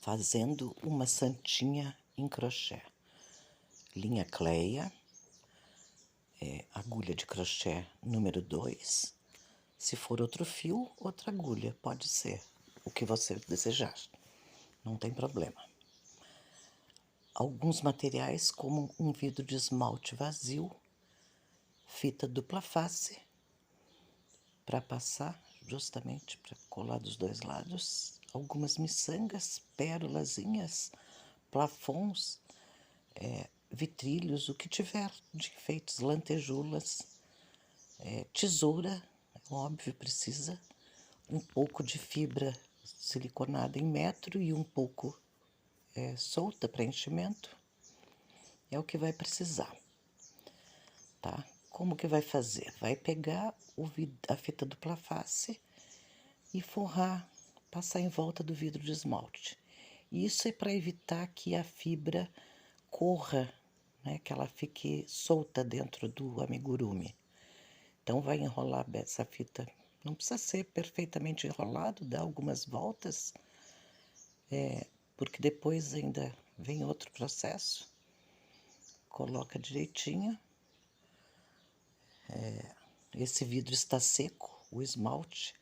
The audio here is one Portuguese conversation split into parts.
fazendo uma santinha em crochê. Linha Cleia, agulha de crochê número 2. Se for outro fio, outra agulha, pode ser o que você desejar, não tem problema. Alguns materiais, como um vidro de esmalte vazio, fita dupla face, para passar, justamente para colar dos dois lados, algumas miçangas, pérolazinhas, plafons, vitrilhos, o que tiver de enfeites, lantejoulas, tesoura, óbvio, precisa, um pouco de fibra siliconada em metro e um pouco solta para enchimento, é o que vai precisar, tá? Como que vai fazer? Vai pegar a fita dupla face e forrar, passar em volta do vidro de esmalte. Isso é para evitar que a fibra corra, né, que ela fique solta dentro do amigurumi. Então, vai enrolar essa fita, não precisa ser perfeitamente enrolado, dá algumas voltas, porque depois ainda vem outro processo. Coloca direitinho. Esse vidro está seco, o esmalte.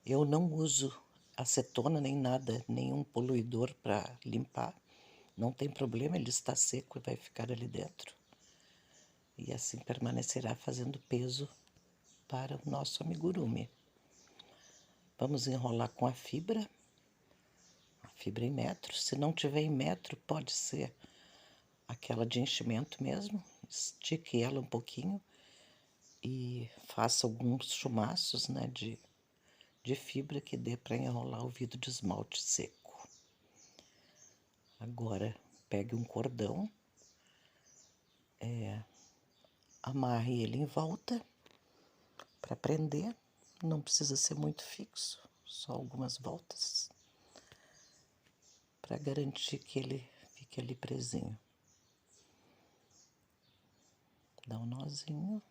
Eu não uso acetona nem nada, nenhum poluidor para limpar. Não tem problema, ele está seco e vai ficar ali dentro. E assim permanecerá fazendo peso para o nosso amigurumi. Vamos enrolar com a fibra em metro. Se não tiver em metro, pode ser aquela de enchimento mesmo. Estique ela um pouquinho e faça alguns chumaços, né, de fibra que dê para enrolar o vidro de esmalte seco. Agora, pegue um cordão, amarre ele em volta para prender. Não precisa ser muito fixo, só algumas voltas, para garantir que ele fique ali presinho. Dá um nozinho.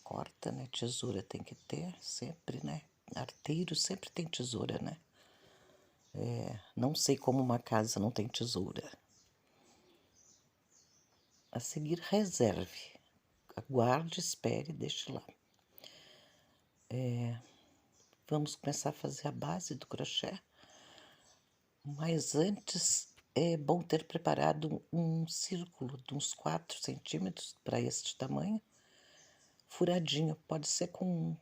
Corta, né? Tesoura tem que ter sempre, né? Arteiro sempre tem tesoura, né? Não sei como uma casa não tem tesoura. A seguir, reserve. Aguarde, espere, deixe lá. Vamos começar a fazer a base do crochê. Mas antes, é bom ter preparado um círculo de uns 4 centímetros para este tamanho. Furadinho, pode ser com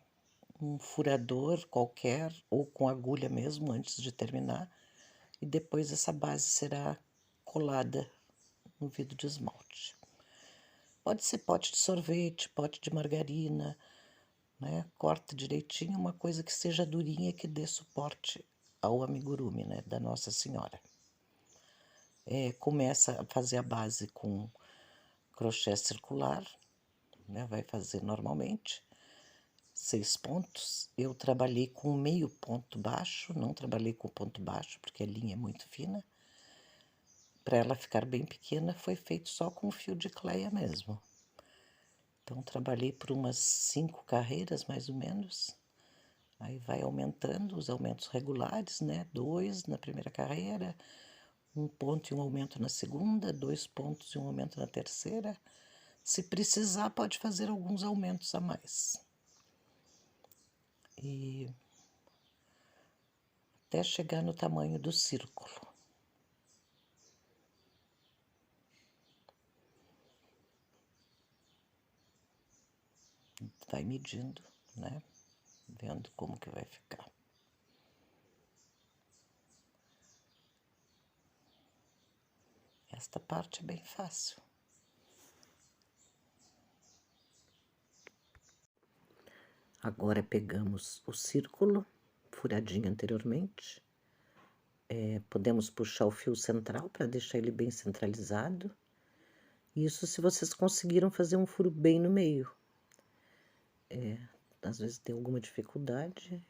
um furador qualquer ou com agulha mesmo antes de terminar. E depois essa base será colada no vidro de esmalte. Pode ser pote de sorvete, pote de margarina, né? Corta direitinho, uma coisa que seja durinha e que dê suporte ao amigurumi, né, da Nossa Senhora. Começa a fazer a base com crochê circular, né? Vai fazer normalmente 6 pontos. Eu trabalhei com meio ponto baixo, não trabalhei com ponto baixo porque a linha é muito fina. Para ela ficar bem pequena, foi feito só com fio de cleia mesmo. Então, trabalhei por umas 5 carreiras, mais ou menos. Aí vai aumentando os aumentos regulares, né? 2 na primeira carreira, 1 ponto e um aumento na segunda, 2 pontos e um aumento na terceira. Se precisar, pode fazer alguns aumentos a mais. E até chegar no tamanho do círculo. Vai medindo, né? Vendo como que vai ficar. Esta parte é bem fácil. Agora pegamos o círculo, furadinho anteriormente. Podemos puxar o fio central para deixar ele bem centralizado. Isso se vocês conseguiram fazer um furo bem no meio. Às vezes tem alguma dificuldade,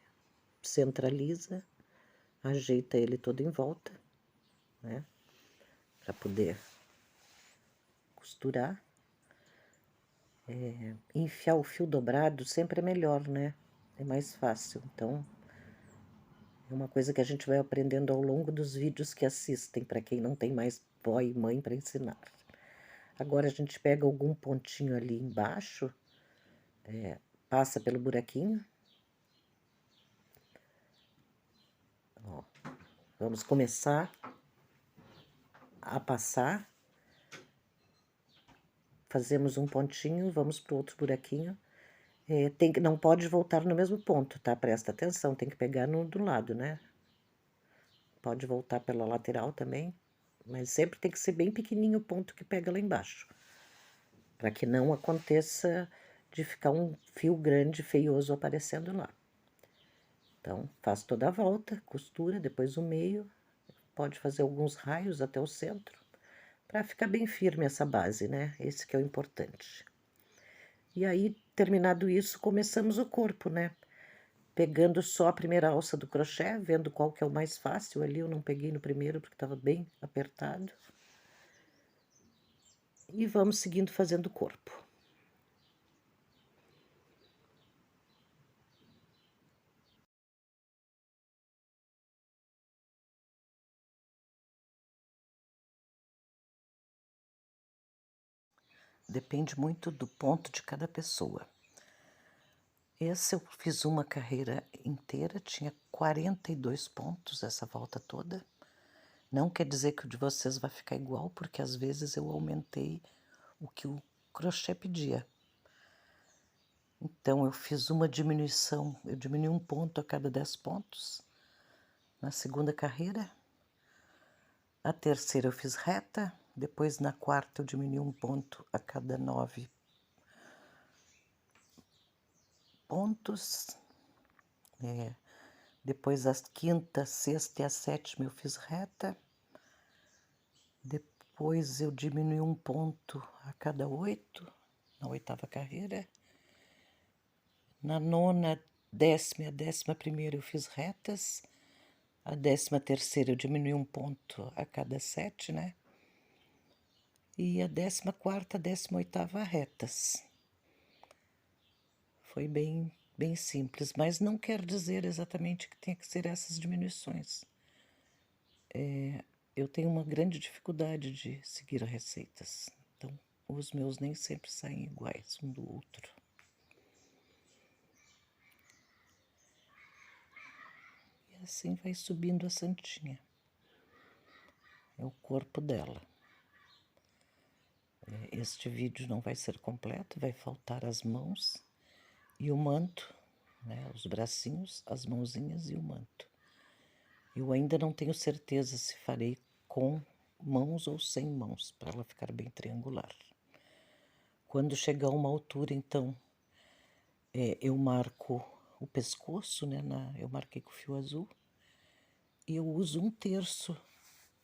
centraliza, ajeita ele todo em volta, né? Para poder costurar. Enfiar o fio dobrado sempre é melhor, né? É mais fácil. Então, É uma coisa que a gente vai aprendendo ao longo dos vídeos que assistem, para quem não tem mais vó e mãe para ensinar. Agora a gente pega algum pontinho ali embaixo, passa pelo buraquinho. Ó, vamos começar a passar. Fazemos um pontinho, vamos para o outro buraquinho. Não pode voltar no mesmo ponto, tá? Presta atenção, tem que pegar do lado, né? Pode voltar pela lateral também, mas sempre tem que ser bem pequenininho o ponto que pega lá embaixo, para que não aconteça de ficar um fio grande, feioso aparecendo lá. Então, faz toda a volta, costura, depois o meio, pode fazer alguns raios até o centro, para ficar bem firme essa base, né? Esse que é o importante. E aí, terminado isso, começamos o corpo, né? Pegando só a primeira alça do crochê, vendo qual que é o mais fácil ali. Eu não peguei no primeiro porque estava bem apertado. E vamos seguindo fazendo o corpo. Depende muito do ponto de cada pessoa. Esse eu fiz uma carreira inteira, tinha 42 pontos essa volta toda. Não quer dizer que o de vocês vai ficar igual, porque às vezes eu aumentei o que o crochê pedia. Então eu fiz uma diminuição, eu diminui um ponto a cada 10 pontos na segunda carreira. A terceira eu fiz reta, depois na quarta eu diminui um ponto a cada 9 pontos. Depois a quinta, sexta e a sétima eu fiz reta. Depois eu diminui um ponto a cada 8, na oitava carreira. Na nona, décima e a 11ª eu fiz retas. A 13ª eu diminui um ponto a cada 7, né? E a 14ª, 18ª retas. Foi bem simples, mas não quer dizer exatamente que tenha que ser essas diminuições. Eu tenho uma grande dificuldade de seguir as receitas, então os meus nem sempre saem iguais um do outro. E assim vai subindo a santinha. É o corpo dela. Este vídeo não vai ser completo, vai faltar as mãos e o manto, né? Os bracinhos, as mãozinhas e o manto. Eu ainda não tenho certeza se farei com mãos ou sem mãos, para ela ficar bem triangular. Quando chegar a uma altura, então, eu marco o pescoço, né? Eu marquei com fio azul. E eu uso 1/3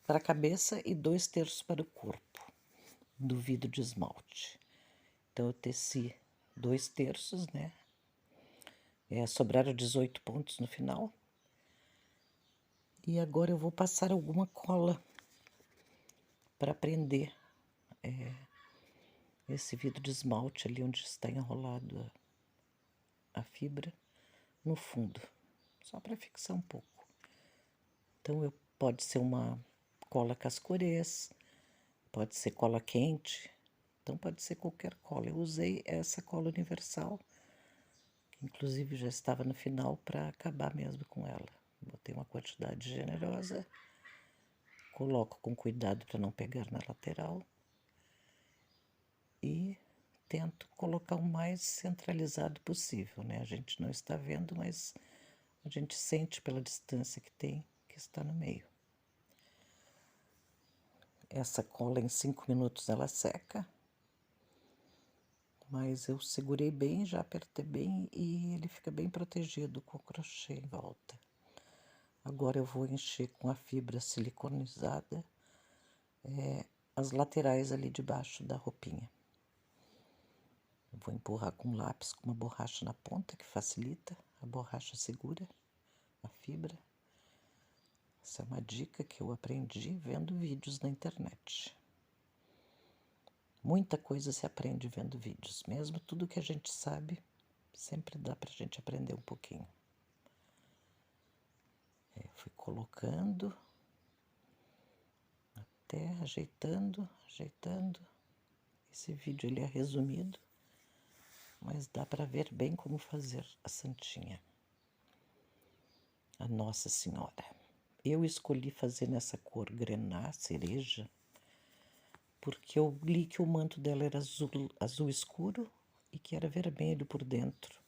para a cabeça e 2/3 para o corpo do vidro de esmalte. Então, eu teci 2/3, né? Sobraram 18 pontos no final. E agora eu vou passar alguma cola para prender esse vidro de esmalte ali onde está enrolado a fibra no fundo, só para fixar um pouco. Então, pode ser uma cola cascorês, pode ser cola quente, então pode ser qualquer cola. Eu usei essa cola universal, que inclusive já estava no final, para acabar mesmo com ela. Botei uma quantidade generosa, coloco com cuidado para não pegar na lateral e tento colocar o mais centralizado possível, né? A gente não está vendo, mas a gente sente pela distância que tem que está no meio. Essa cola em 5 minutos ela seca, mas eu segurei bem, já apertei bem e ele fica bem protegido com o crochê em volta. Agora eu vou encher com a fibra siliconizada as laterais ali debaixo da roupinha. Eu vou empurrar com lápis, com uma borracha na ponta, que facilita, a borracha segura a fibra. Essa é uma dica que eu aprendi vendo vídeos na internet. Muita coisa se aprende vendo vídeos, mesmo tudo que a gente sabe, sempre dá pra gente aprender um pouquinho. colocando, até ajeitando. Esse vídeo ele é resumido, mas dá para ver bem como fazer a santinha. A Nossa Senhora. Eu escolhi fazer nessa cor grená, cereja, porque eu li que o manto dela era azul escuro e que era vermelho por dentro.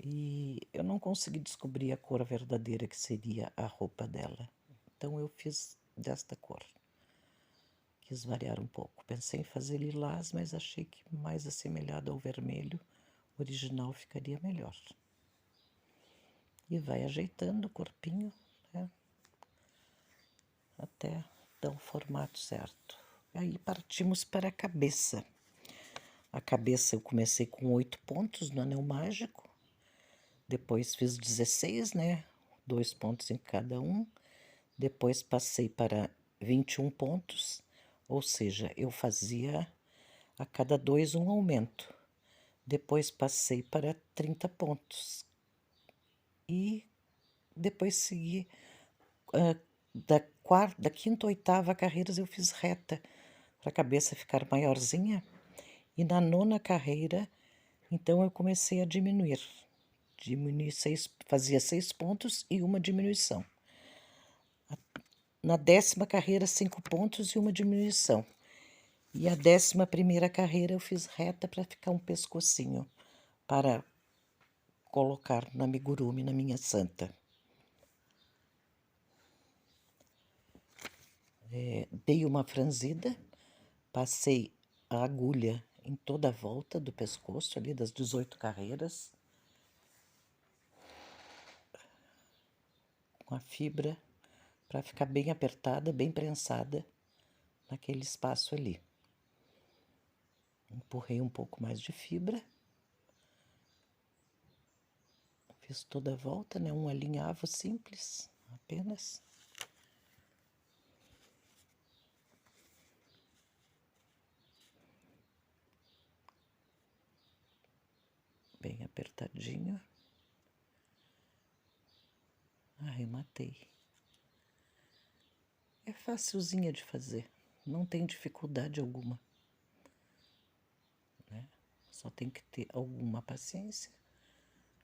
E eu não consegui descobrir a cor verdadeira que seria a roupa dela. Então eu fiz desta cor. Quis variar um pouco. Pensei em fazer lilás, mas achei que mais assemelhado ao vermelho original ficaria melhor. E vai ajeitando o corpinho, né? Até dar o formato certo. Aí partimos para a cabeça. A cabeça eu comecei com 8 pontos no anel mágico. Depois fiz 16, né? 2 pontos em cada um. Depois passei para 21 pontos, ou seja, eu fazia a cada 2 um aumento. Depois passei para 30 pontos. E depois segui da quinta ou oitava carreiras eu fiz reta, para a cabeça ficar maiorzinha. E na nona carreira, então eu comecei a diminuir. Fazia 6 pontos e uma diminuição. Na 10ª carreira, 5 pontos e uma diminuição. E a 11ª carreira eu fiz reta para ficar um pescocinho, para colocar na amigurumi, na minha santa. Dei uma franzida, passei a agulha em toda a volta do pescoço, ali das 18 carreiras, com a fibra, para ficar bem apertada, bem prensada naquele espaço ali. Empurrei um pouco mais de fibra. Fiz toda a volta, né? Um alinhavo simples, apenas. Bem apertadinho. Arrematei. É facilzinha de fazer, não tem dificuldade alguma, né? Só tem que ter alguma paciência.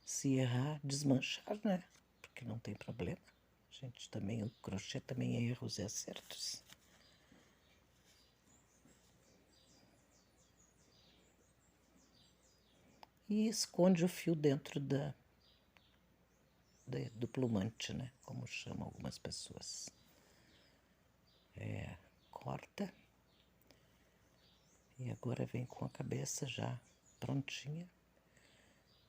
Se errar, desmanchar, né? Porque não tem problema. Gente, também o crochê também é erros e acertos. E esconde o fio dentro do plumante, né? Como chamam algumas pessoas. Corta. E agora vem com a cabeça já prontinha.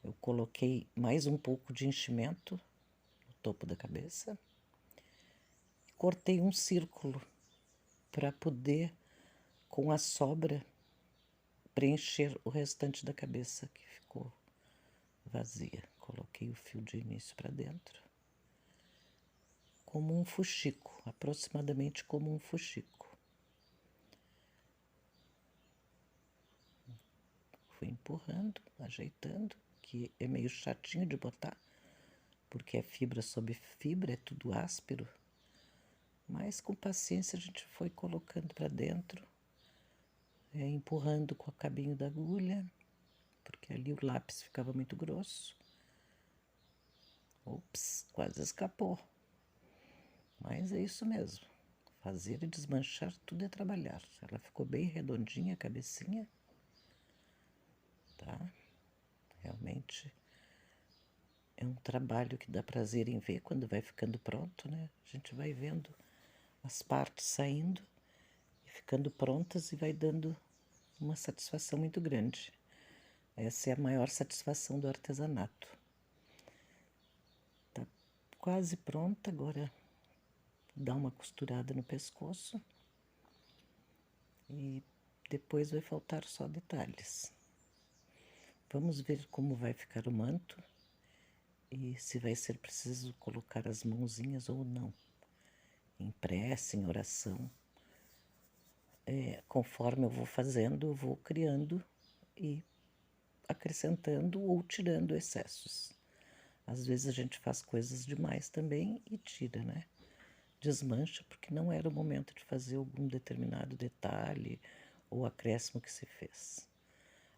Eu coloquei mais um pouco de enchimento no topo da cabeça. Cortei um círculo para poder, com a sobra, preencher o restante da cabeça que ficou vazia. Coloquei o fio de início para dentro, como um fuxico, aproximadamente como um fuxico. Fui empurrando, ajeitando, que é meio chatinho de botar, porque é fibra sobre fibra, é tudo áspero. Mas com paciência a gente foi colocando para dentro, empurrando com o cabinho da agulha, porque ali o lápis ficava muito grosso. Ops, quase escapou. Mas é isso mesmo. Fazer e desmanchar tudo é trabalhar. Ela ficou bem redondinha a cabecinha, tá? Realmente é um trabalho que dá prazer em ver quando vai ficando pronto, né? A gente vai vendo as partes saindo e ficando prontas e vai dando uma satisfação muito grande. Essa é a maior satisfação do artesanato. Tá quase pronta, agora dá uma costurada no pescoço e depois vai faltar só detalhes. Vamos ver como vai ficar o manto e se vai ser preciso colocar as mãozinhas ou não. Em prece, em oração. Conforme eu vou fazendo, eu vou criando e acrescentando ou tirando excessos. Às vezes a gente faz coisas demais também e tira, né? Desmancha porque não era o momento de fazer algum determinado detalhe ou acréscimo que se fez.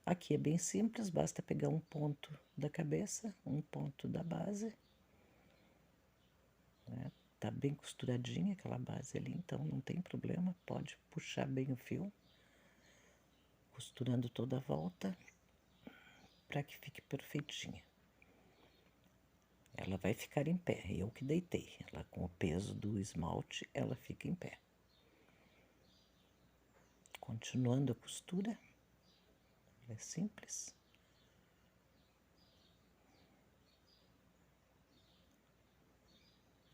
Aqui é bem simples, basta pegar um ponto da cabeça, um ponto da base, né? Tá bem costuradinha aquela base ali, então não tem problema, pode puxar bem o fio, costurando toda a volta para que fique perfeitinha. Ela vai ficar em pé, eu que deitei. Ela, com o peso do esmalte, ela fica em pé. Continuando a costura, ela é simples.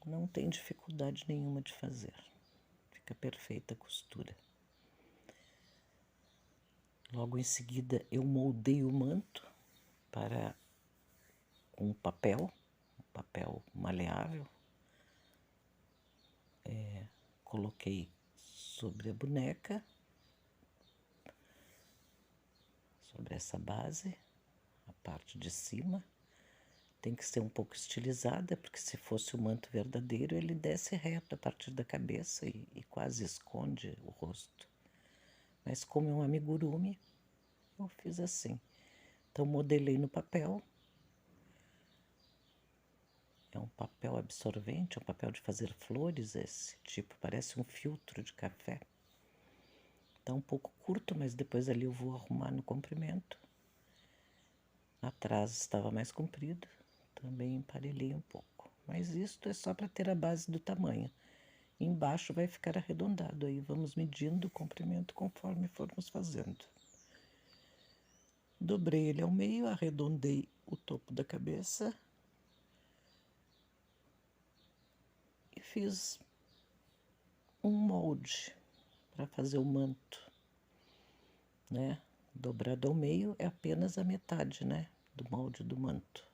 Não tem dificuldade nenhuma de fazer. Fica perfeita a costura. Logo em seguida, eu moldei o manto para um papel maleável. Coloquei sobre a boneca, sobre essa base, a parte de cima. Tem que ser um pouco estilizada, porque se fosse o manto verdadeiro, ele desce reto a partir da cabeça e quase esconde o rosto. Mas como é um amigurumi, eu fiz assim. Então, modelei no papel. É um papel absorvente, é um papel de fazer flores esse tipo, parece um filtro de café. Tá um pouco curto, mas depois ali eu vou arrumar no comprimento. Atrás estava mais comprido, também emparelhei um pouco. Mas isto é só para ter a base do tamanho. Embaixo vai ficar arredondado, aí vamos medindo o comprimento conforme formos fazendo. Dobrei ele ao meio, arredondei o topo da cabeça e fiz um molde para fazer o manto, né? Dobrado ao meio é apenas a metade, né, do molde do manto.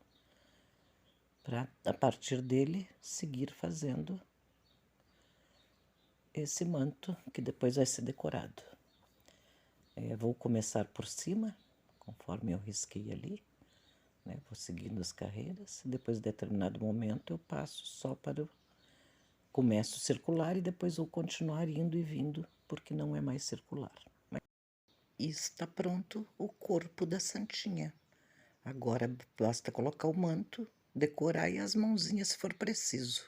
Para, a partir dele, seguir fazendo esse manto, que depois vai ser decorado. Vou começar por cima, conforme eu risquei ali, né? Vou seguindo as carreiras. Depois de determinado momento, eu passo só para o... Começo circular e depois vou continuar indo e vindo, porque não é mais circular. E está pronto o corpo da santinha. Agora basta colocar o manto, decorar e as mãozinhas se for preciso.